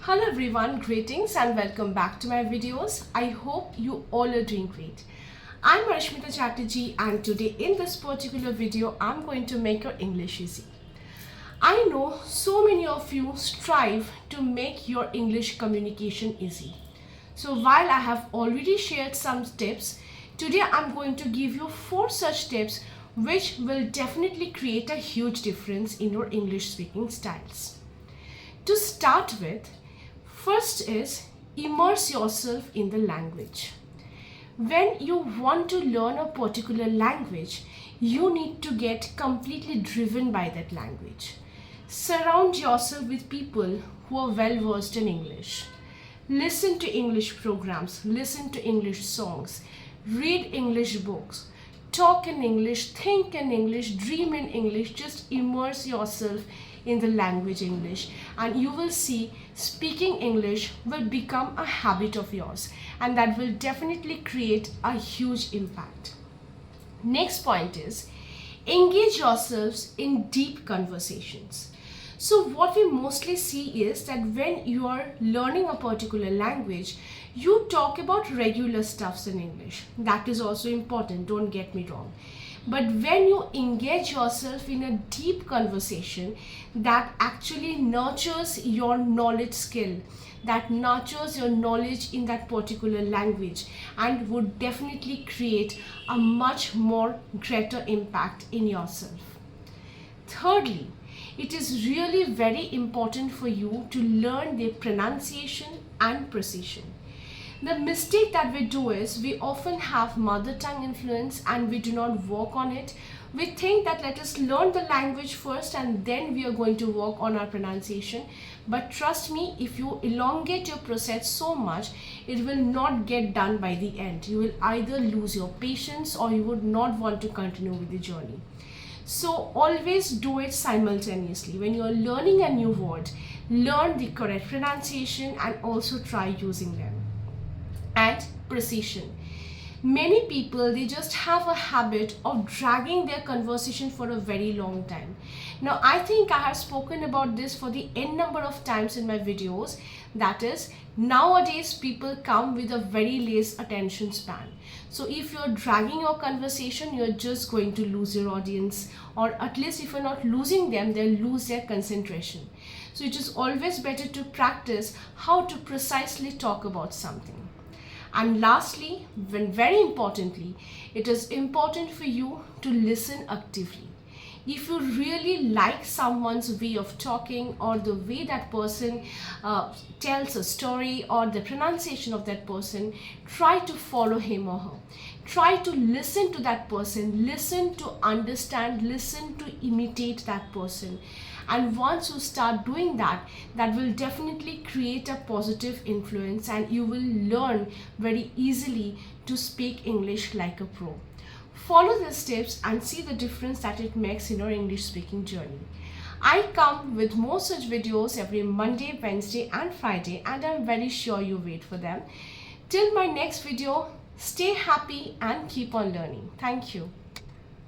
Hello everyone, greetings and welcome back to my videos. I hope you all are doing great. I'm Marishmita Chatterjee and today in this particular video, I'm going to make your English easy. I know so many of you strive to make your English communication easy. So while I have already shared some tips, today I'm going to give you 4 such tips which will definitely create a huge difference in your English speaking styles. To start with, first is immerse yourself in the language. When you want to learn a particular language, you need to get completely driven by that language. Surround yourself with people who are well versed in English. Listen to English programs, listen to English songs, read English books, talk in English, think in English, dream in English, just immerse yourself in the language English, and you will see speaking English will become a habit of yours, and that will definitely create a huge impact. Next point is engage yourselves in deep conversations. So what we mostly see is that when you are learning a particular language, you talk about regular stuffs in English. That is also important, don't get me wrong. But when you engage yourself in a deep conversation that actually nurtures your knowledge skill, that nurtures your knowledge in that particular language, and would definitely create a much more greater impact in yourself. Thirdly, it is really very important for you to learn the pronunciation and precision. The mistake that we do is we often have mother tongue influence and we do not work on it. We think that let us learn the language first and then we are going to work on our pronunciation. But trust me, if you elongate your process so much, it will not get done by the end. You will either lose your patience or you would not want to continue with the journey. So always do it simultaneously. When you are learning a new word, learn the correct pronunciation and also try using them. And precision. Many people, they just have a habit of dragging their conversation for a very long time. Now, I think I have spoken about this for the n number of times in my videos. That is, nowadays people come with a very less attention span. So if you're dragging your conversation, you're just going to lose your audience, or at least if you're not losing them, they'll lose their concentration. So it is always better to practice how to precisely talk about something. And lastly, very importantly, it is important for you to listen actively. If you really like someone's way of talking or the way that person tells a story or the pronunciation of that person, try to follow him or her. Try to listen to that person, listen to understand, listen to imitate that person. And once you start doing that, that will definitely create a positive influence and you will learn very easily to speak English like a pro. Follow these tips and see the difference that it makes in your English speaking journey. I come with more such videos every Monday, Wednesday and Friday, and I'm very sure you wait for them. Till my next video, stay happy and keep on learning. Thank you.